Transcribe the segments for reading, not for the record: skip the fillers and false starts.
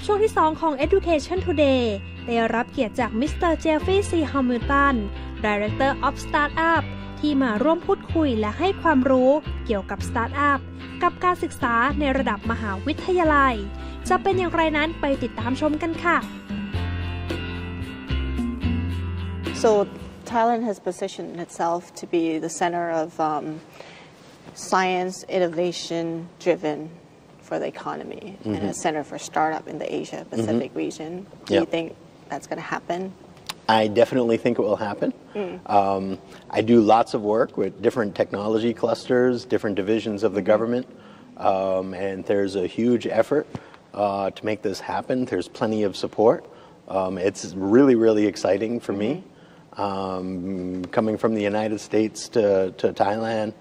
ช่วงที่2ของ Education Today ได้รับเกียรติจากมิสเตอร์เจฟฟี่ซีฮัมมิลตัน Director of Startup ที่มาร่วมพูดคุยและให้ความรู้เกี่ยวกับ Startup กับการศึกษาในระดับมหาวิทยาลัยจะเป็นอย่างไรนั้นไปติดตามชมกันค่ะ So Thailand has positioned itself to be the center of science innovation driven for the economy and a center for startup in the Asia Pacific region. Do you think that's going to happen? I definitely think it will happen. I do lots of work with different technology clusters, different divisions of the government, and there's a huge effort to make this happen. There's plenty of support. It's really, really exciting for me. Coming from the United States to Thailand,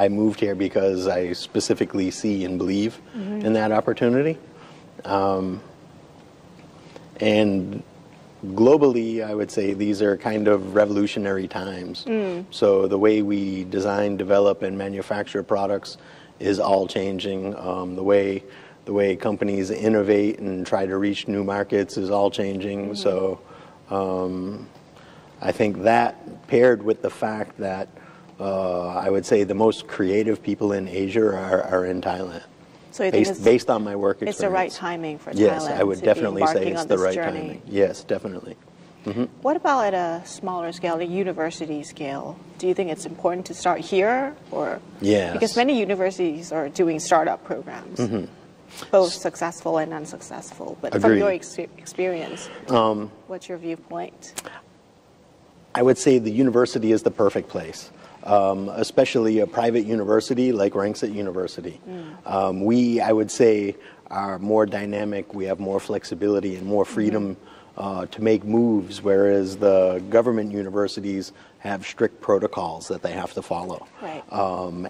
I moved here because I specifically see and believe in that opportunity. And globally, I would say these are kind of revolutionary times. So the way we design, develop, and manufacture products is all changing. The way companies innovate and try to reach new markets is all changing. So I think that paired with the fact that I would say the most creative people in Asia are in Thailand. So you think based on my work experience. It's the right timing for Thailand. Yes, I would definitely say it's the right timing. Yes, definitely. What about at a smaller scale, the university scale? Do you think it's important to start here, or yes? Because many universities are doing startup programs, both successful and unsuccessful. But Agreed. From your experience, what's your viewpoint? I would say the university is the perfect place. Especially a private university like Rangsit University. We, I would say, are more dynamic, we have more flexibility and more freedom to make moves, whereas the government universities have strict protocols that they have to follow. Right.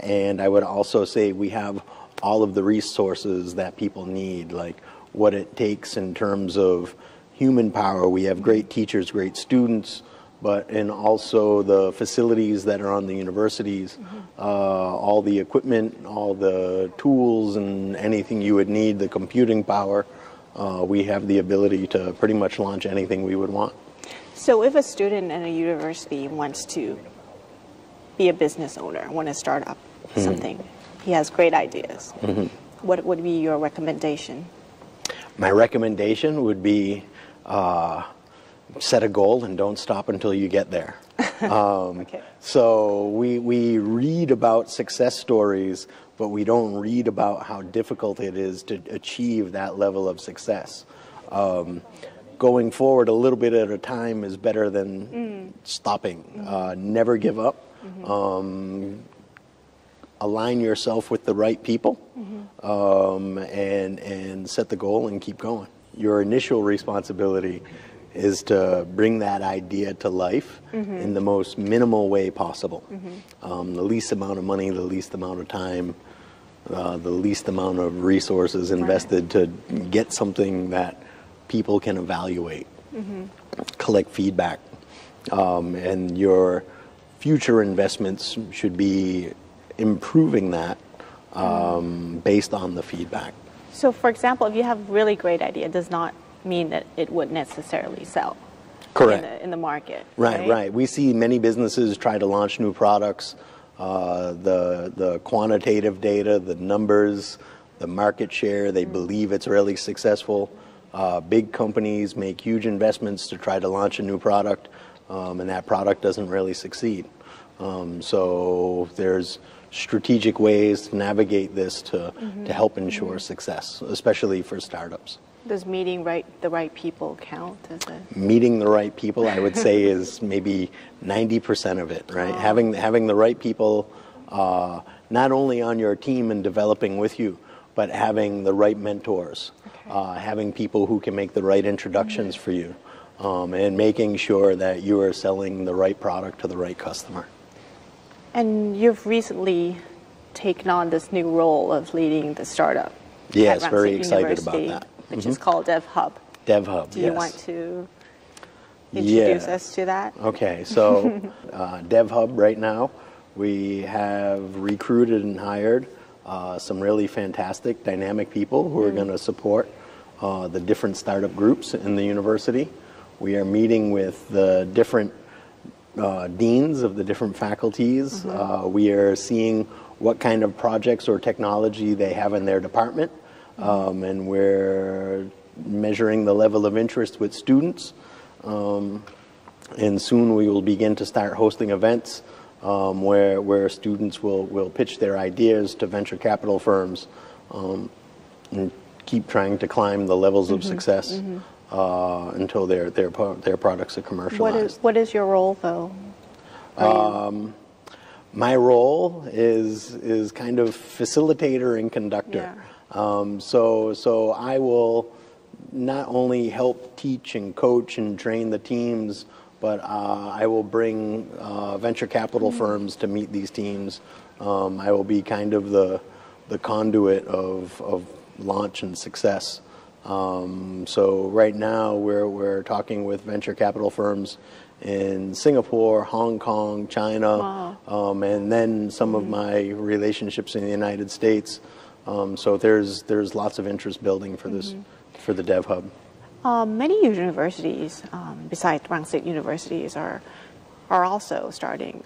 And I would also say we have all of the resources that people need, like what it takes in terms of human power. We have great teachers, great students, and also the facilities that are on the universities, all the equipment, all the tools and anything you would need, the computing power, we have the ability to pretty much launch anything we would want. So if a student at a university wants to be a business owner, want to start up something, he has great ideas, what would be your recommendation? My recommendation would be set a goal and don't stop until you get there. Okay. So we read about success stories, but we don't read about how difficult it is to achieve that level of success. Going forward a little bit at a time is better than stopping. Never give up. Align yourself with the right people and set the goal and keep going. Your initial responsibility is to bring that idea to life in the most minimal way possible. The least amount of money, the least amount of time, the least amount of resources invested to get something that people can evaluate, collect feedback, and your future investments should be improving that based on the feedback. So for example, if you have really great idea, it does not mean that it would necessarily sell. Correct. In the market. Right. We see many businesses try to launch new products. The quantitative data, the numbers, the market share, they believe it's really successful. Big companies make huge investments to try to launch a new product, and that product doesn't really succeed. So there's strategic ways to navigate this to help ensure success, especially for startups. Does meeting the right people count? Meeting the right people, I would say, is maybe 90% of it, right? Having the right people not only on your team and developing with you, but having the right mentors, having people who can make the right introductions for you, and making sure that you are selling the right product to the right customer. And you've recently taken on this new role of leading the startup. Yes, very excited about that. Which is called DevHub. DevHub, Do you want to introduce us to that? Okay, so DevHub right now, we have recruited and hired some really fantastic, dynamic people who are going to support the different startup groups in the university. We are meeting with the different deans of the different faculties. We are seeing what kind of projects or technology they have in their department, and we're measuring the level of interest with students. And soon we will begin to start hosting events where students will pitch their ideas to venture capital firms, and keep trying to climb the levels of success until their products are commercialized. What is your role, though? My role is kind of facilitator and conductor. Yeah. So I will not only help teach and coach and train the teams, but I will bring venture capital firms to meet these teams. I will be kind of the conduit of launch and success. So right now we're talking with venture capital firms in Singapore, Hong Kong, China, and then some of my relationships in the United States. So there's lots of interest building for this, for the DevHub. Many universities, besides Rangsit universities, are also starting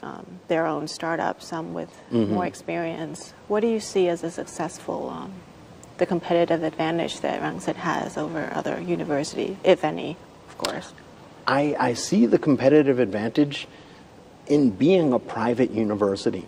their own startups, some with more experience. What do you see as a successful, the competitive advantage that Rangsit has over other universities, if any, of course? I see the competitive advantage in being a private university.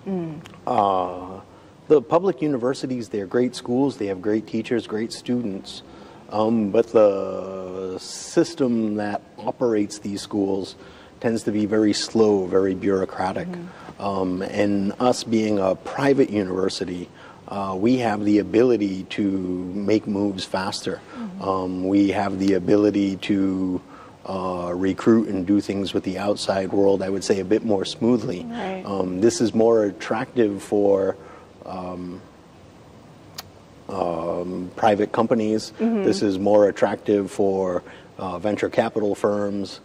The public universities, they're great schools, they have great teachers, great students, but the system that operates these schools tends to be very slow, very bureaucratic. And us being a private university, we have the ability to make moves faster. We have the ability to recruit and do things with the outside world, I would say, a bit more smoothly. Right. This is more attractive for private companies. This is more attractive for venture capital firms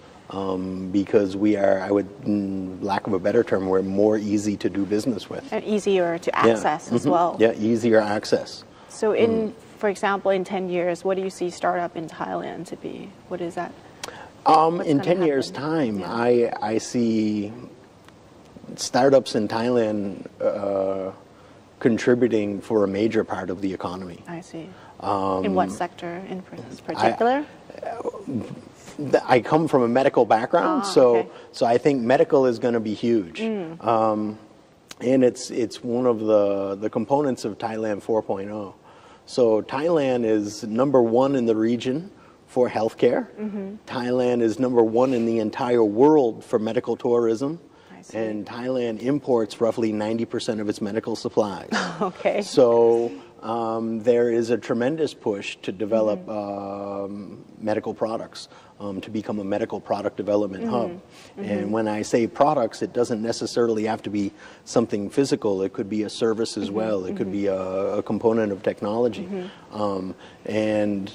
because we are, I would, lack of a better term, we're more easy to do business with. And easier to access as well. Yeah, easier access. So for example, in 10 years, what do you see startup in Thailand to be? What is that? In 10 years' time, I see startups in Thailand contributing for a major part of the economy. I see. In what sector in particular? I come from a medical background, okay. so I think medical is going to be huge. And it's one of the components of Thailand 4.0. So Thailand is #1 in the region for healthcare. Thailand is #1 in the entire world for medical tourism. And Thailand imports roughly 90% of its medical supplies. Okay. So there is a tremendous push to develop medical products, to become a medical product development hub. And when I say products, it doesn't necessarily have to be something physical. It could be a service as well. It could be a component of technology. And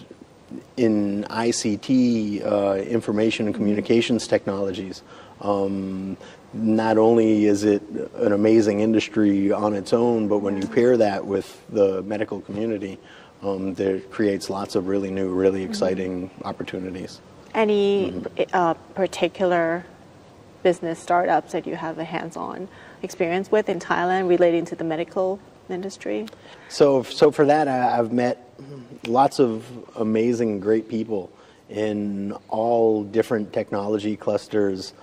in ICT, information and communications technologies, not only is it an amazing industry on its own, but when you pair that with the medical community, that creates lots of really new, really exciting opportunities. Any particular business startups that you have a hands-on experience with in Thailand relating to the medical industry? So for that, I've met lots of amazing, great people in all different technology clusters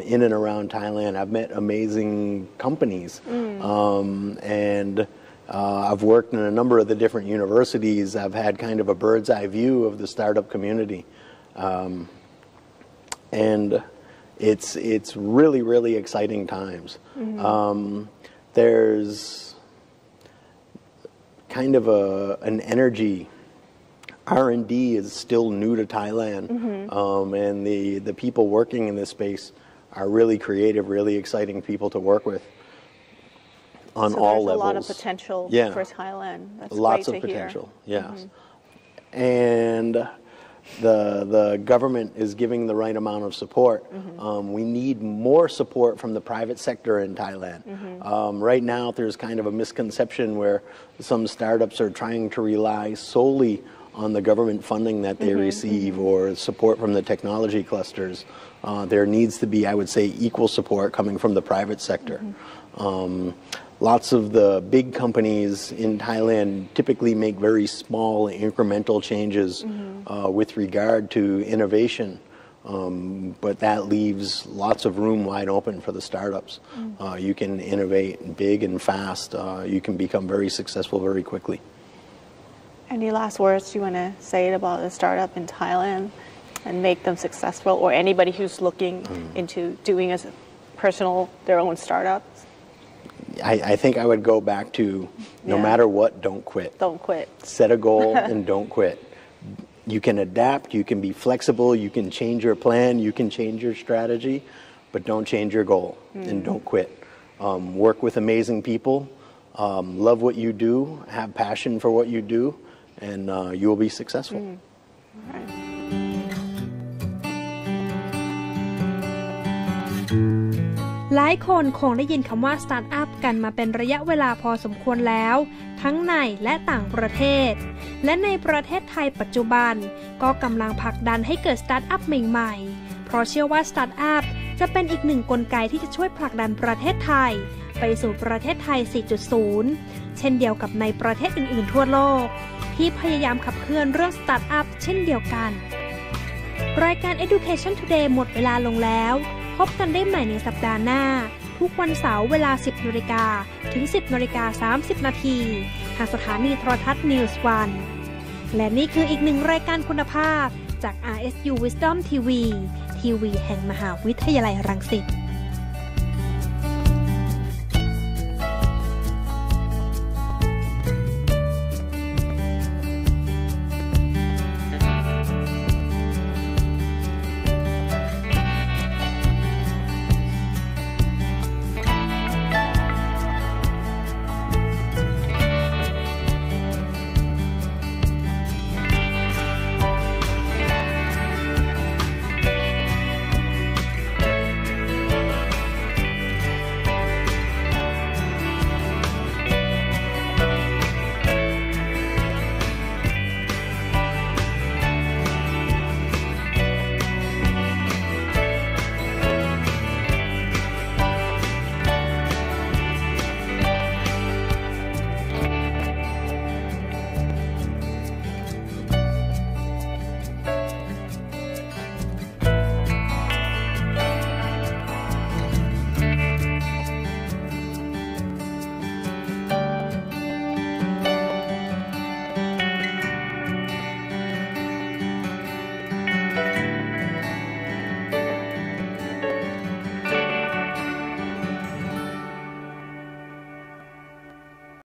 in and around Thailand. I've met amazing companies, and I've worked in a number of the different universities. I've had kind of a bird's eye view of the startup community, and it's really, really exciting times. There's kind of an energy. R&D is still new to Thailand, and the people working in this space are really creative, really exciting people to work with on all levels. So there's a lot of potential for Thailand. That's lots great of to potential, hear. yes. And the government is giving the right amount of support. We need more support from the private sector in Thailand. Right now, there's kind of a misconception where some startups are trying to rely solely on the government funding that they receive or support from the technology clusters. There needs to be, I would say, equal support coming from the private sector. Lots of the big companies in Thailand typically make very small incremental changes with regard to innovation. But that leaves lots of room wide open for the startups. You can innovate big and fast. You can become very successful very quickly. Any last words you want to say about a startup in Thailand and make them successful, or anybody who's looking into doing their own startups? I think I would go back to no matter what, don't quit. Don't quit. Set a goal and don't quit. You can adapt, you can be flexible, you can change your plan, you can change your strategy, but don't change your goal and don't quit. Work with amazing people, love what you do, have passion for what you do, and you will be successful. All right. หลายคนคงได้ยินคำว่าสตาร์ทอัพกันมาเป็นระยะเวลาพอสมควรแล้วทั้งในและต่างประเทศและในประเทศไทยปัจจุบันก็กำลังผลักดันให้เกิดสตาร์ทอัพใหม่ๆเพราะเชื่อว่าสตาร์ทอัพจะเป็นอีกหนึ่งกลไกที่จะช่วยผลักดันประเทศไทยไปสู่ประเทศไทย 4.0 เช่นเดียวกับในประเทศอื่นๆทั่วโลกที่พยายามขับเคลื่อนเรื่องสตาร์ทอัพเช่นเดียวกันรายการ Education Today หมดเวลาลงแล้วพบกันได้ใหม่ในสัปดาห์หน้าทุกวันเสาร์เวลา 10 นาฬิกาถึง 10 นาฬิกา 30 นาทีทางสถานีโทรทัศน์ News 1และนี่คืออีกหนึ่งรายการคุณภาพจาก RSU Wisdom TV ทีวีแห่งมหาวิทยาลัยรังสิต